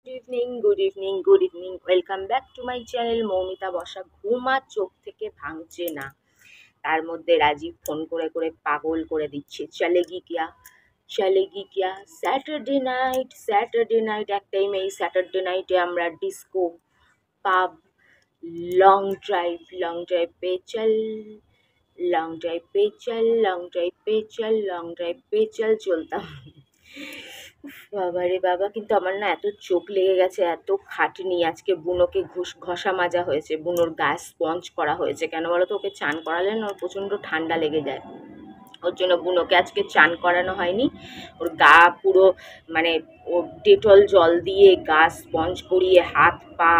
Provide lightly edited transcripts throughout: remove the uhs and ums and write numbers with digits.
Good evening, good evening. Welcome back to my channel Moumita বসা। ঘুমা চোখ থেকে ভাঙছে না, তার মধ্যে রাজীব ফোন করে করে পাগল করে দিচ্ছে। চলেগি কিয়া স্যাটারডে নাইট, স্যাটারডে নাইট। এক টাইমে এই স্যাটারডে নাইটে আমরা ডিস্কো, পাব, long drive, long drive pay চল, লং ড্রাইভ পে চল, লং ড্রাইভ পে চল, লং ড্রাইভ পে চল চলতাম। বাবা রে বাবা, কিন্তু আমার না এত চোখ লেগে গেছে, এত খাটনি। আজকে বুনোকে ঘষা মাজা হয়েছে, বুনোর গা স্পঞ্জ করা হয়েছে। কেন বলো তো, ওকে চান করালে না ওর প্রচণ্ড ঠান্ডা লেগে যায়। ওর জন্য বুনোকে আজকে চান করানো হয়নি। ওর গা পুরো মানে ও ডেটল জল দিয়ে গা স্পঞ্জ করিয়ে হাত পা,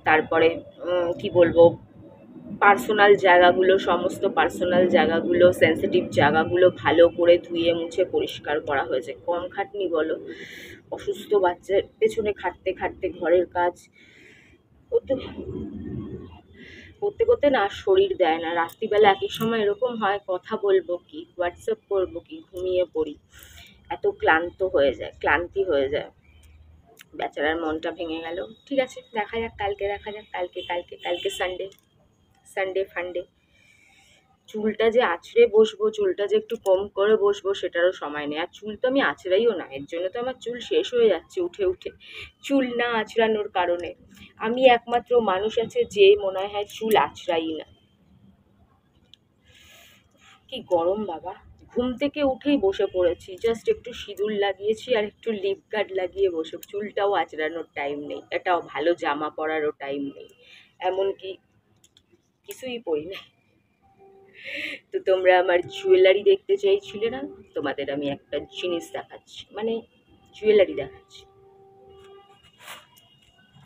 তারপরে কি বলবো, পার্সোনাল জায়গাগুলো, সমস্ত পার্সোনাল জায়গাগুলো, সেন্সিটিভ জায়গাগুলো ভালো করে ধুয়ে মুছে পরিষ্কার করা হয়েছে। কম খাটনি বলো? অসুস্থ বাচ্চার পেছনে খাটতে খাটতে ঘরের কাজ করতে করতে করতে না শরীর দেয় না। রাত্রিবেলা একই সময় এরকম হয়, কথা বলবো কি, হোয়াটসঅ্যাপ করবো কি, ঘুমিয়ে পড়ি। এত ক্লান্তি হয়ে যায়। বেচারার মনটা ভেঙে গেল। ঠিক আছে, দেখা যাক কালকে, দেখা যাক কালকে। কালকে সানডে, সানডে ফান্ডে। চুলটা যে আঁচড়ে বসবো, চুলটা যে একটু কম করে বসবো, সেটারও সময় নেই। আর চুল তো আমি আঁচড়াইও না, এর জন্য তো আমার চুল শেষ হয়ে যাচ্ছে উঠে উঠে, চুল না আঁচড়ানোর কারণে। আমি একমাত্র মানুষ আছে যে মনে হয় চুল আঁচড়াই না। কি গরম বাবা! ঘুম থেকে উঠেই বসে পড়েছি, জাস্ট একটু সিঁদুর লাগিয়েছি আর একটু লিপ গার্ড লাগিয়ে বসে। চুলটাও আঁচড়ানোর টাইম নেই, এটাও ভালো জামা পরারও টাইম নেই, এমনকি কিছুই পরি না। তো তোমরা আমার জুয়েলারি দেখতে চাইছিলে না? তোমাদের আমি একটা জিনিস দেখাচ্ছি, মানে জুয়েলারি দেখাচ্ছি,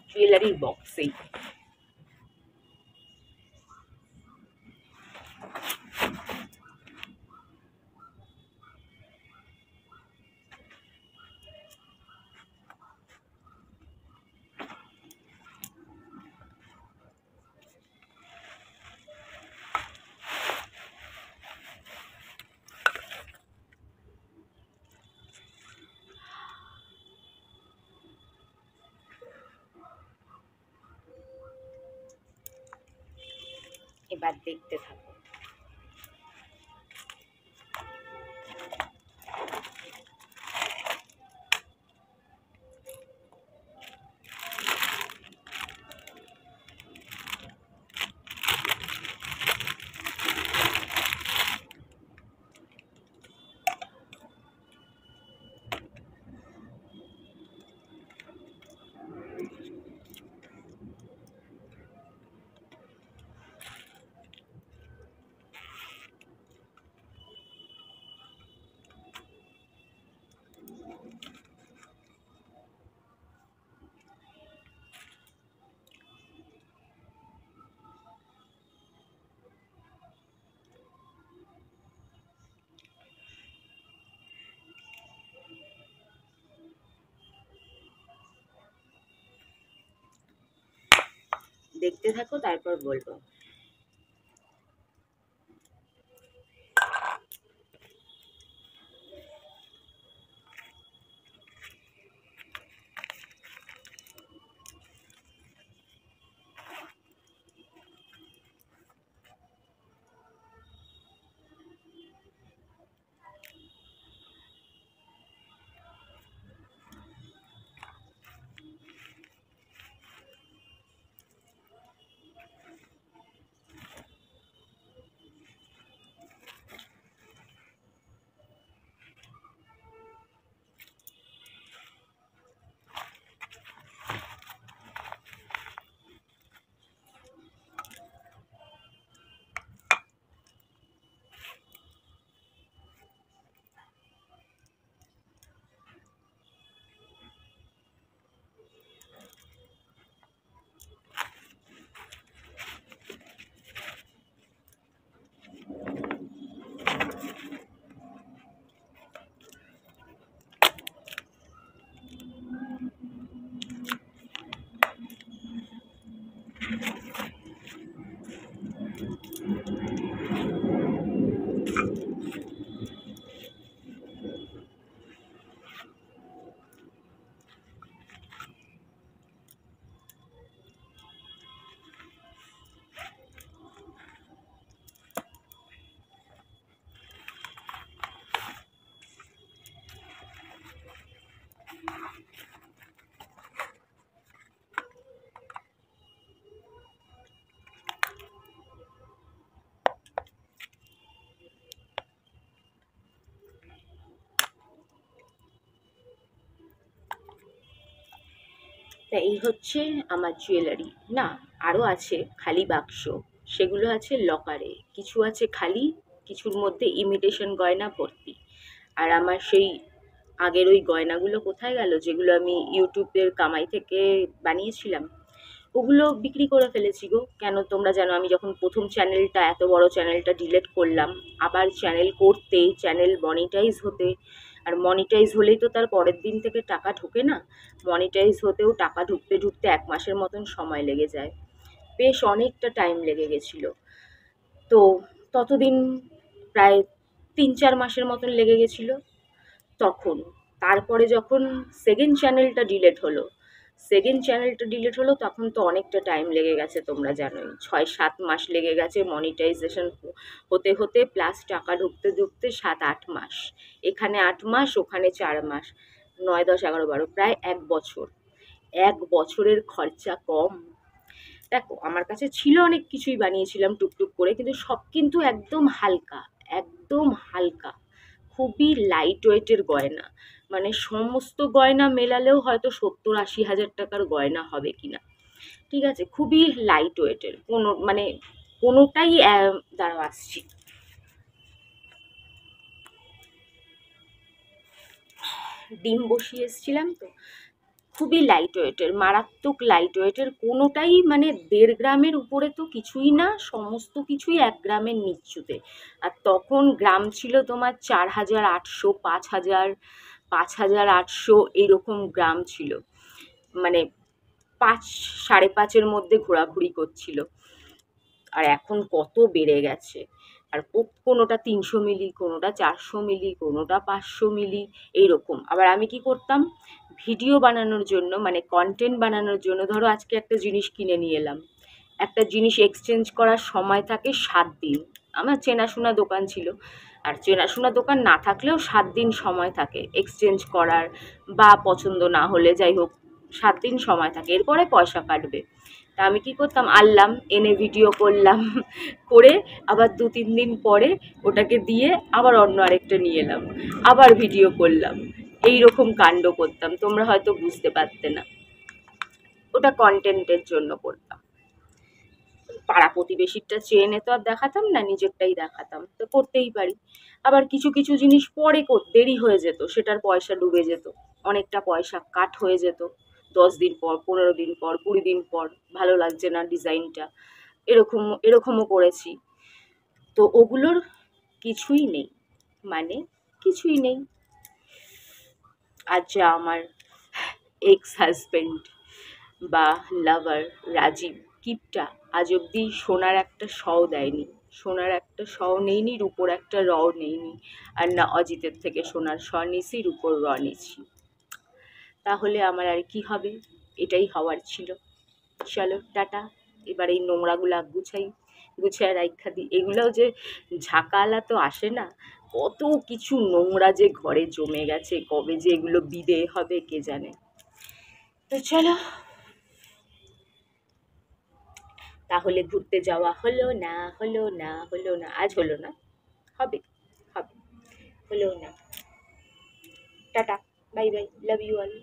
জুয়েলারির বক্সেই। এবার দেখতে থাকো। দেখতে থাকো, তারপর বলবো। তা এই হচ্ছে আমার জুয়েলারি। না, আরও আছে খালি বাক্স, সেগুলো আছে লকারে। কিছু আছে খালি, কিছুর মধ্যে ইমিটেশন গয়না ভর্তি। আর আমার সেই আগের ওই গয়নাগুলো কোথায় গেল, যেগুলো আমি ইউটিউবের কামাই থেকে বানিয়েছিলাম? ওগুলো বিক্রি করে ফেলেছি গো। কেন তোমরা জানো, আমি যখন প্রথম চ্যানেলটা, এত বড় চ্যানেলটা ডিলিট করলাম, আবার চ্যানেল করতে, চ্যানেল মনিটাইজ হতে, আর মনিটাইজ হলেই তো তার পরের দিন থেকে টাকা ঢোকে না। মনিটাইজ হতেও টাকা ঢুকতে ঢুকতে 1 মাসের মতন সময় লেগে যায়। বেশ অনেকটা টাইম লেগে গেছিলো। তো ততদিন প্রায় 3-4 মাসের মতন লেগে গেছিলো। তখন তারপরে যখন সেকেন্ড চ্যানেলটা ডিলিট হলো তখন তো অনেকটা টাইম লেগে গেছে, তোমরা জানোই 6-7 মাস লেগে গেছে মনিটাইজেশন হতে হতে, প্লাস টাকা ঢুকতে ঢুকতে 7-8 মাস। এখানে 8 মাস, ওখানে 4 মাস, 9-10-11-12, প্রায় 1 বছর। 1 বছরের খরচা কম? দেখো, আমার কাছে ছিল, অনেক কিছুই বানিয়েছিলাম টুকটুক করে, কিন্তু সব কিন্তু একদম হালকা, একদম হালকা, খুবই লাইট ওয়েটের গয়না। মানে সমস্ত গয়না মেলালেও হয়তো 70-80 হাজার টাকার গয়না হবে কিনা, ঠিক আছে, খুবই লাইট ওয়েটের। কোনো মানে কোনোটাই দাঁড়াও আসছি, ডিম বসিয়ে এসছিলাম তো। খুবই লাইট ওয়েটের, মারাত্মক লাইট ওয়েটের, কোনোটাই মানে 1.5 গ্রামের উপরে তো কিছুই না, সমস্ত কিছুই 1 গ্রামের নিচুতে। আর তখন গ্রাম ছিল তোমার 4,800, 5,000, 5,800 এরকম গ্রাম ছিল। মানে 5-5.5-এর মধ্যে ঘোরাঘুরি করছিল। আর এখন কত বেড়ে গেছে। আর কোনোটা 300 মিলি, কোনোটা 400 মিলি, কোনোটা 500 মিলি, এইরকম। আবার আমি কি করতাম, ভিডিও বানানোর জন্য, মানে কন্টেন্ট বানানোর জন্য, ধরো আজকে একটা জিনিস কিনে নিয়ে এলাম, একটা জিনিস এক্সচেঞ্জ করার সময় থাকে 7 দিন। আমার চেনাশোনা দোকান ছিল, আর চেনাশোনা দোকান না থাকলেও 7 দিন সময় থাকে এক্সচেঞ্জ করার, বা পছন্দ না হলে যাই হোক 7 দিন সময় থাকে, এরপরে পয়সা কাটবে। তা আমি কি করতাম, আনলাম, এনে ভিডিও করলাম, করে আবার 2-3 দিন পরে ওটাকে দিয়ে আবার অন্য আরেকটা নিয়ে এলাম, আবার ভিডিও করলাম, এই রকম কাণ্ড করতাম। তোমরা হয়তো বুঝতে পারতে না, ওটা কন্টেন্টের জন্য করতাম। পাড়া প্রতিবেশীরটা চেনে তো আর দেখাতাম না, নিজেরটাই দেখাতাম, তো করতেই পারি। আবার কিছু কিছু জিনিস পরে দেরি হয়ে যেত, সেটার পয়সা ডুবে যেত, অনেকটা পয়সা কাট হয়ে যেত 10 দিন পর, 15 দিন পর, 20 দিন পর, ভালো লাগছে না ডিজাইনটা, এরকমও করেছি। তো ওগুলোর কিছুই নেই, মানে কিছুই নেই। আর যা আমার এক্স হাজবেন্ড বা লাভার রাজীব কিপটা আজ অব্দি সোনার একটা শও দেয়নি, সোনার একটা শও নেইনি, রূপোর একটা রও নেইনি। আর না অজিতের থেকে সোনার শ নিছি, রূপোর র নিছি। তাহলে আমার আর কি হবে, এটাই হওয়ার ছিল। চলো টাটা, এবার এই নোংরাগুলা গুছায় রাইখা দিই। এগুলোও যে ঝাঁকালা তো আসে না, কত কিছু নোংরা যে ঘরে জমে গেছে, কবে যে এগুলো বিদে হবে কে জানে। তো চলো, তাহলে ঘুরতে যাওয়া হলো না, আজ হলো না, হবে, হলো না। Ta-ta, bye bye, love you all.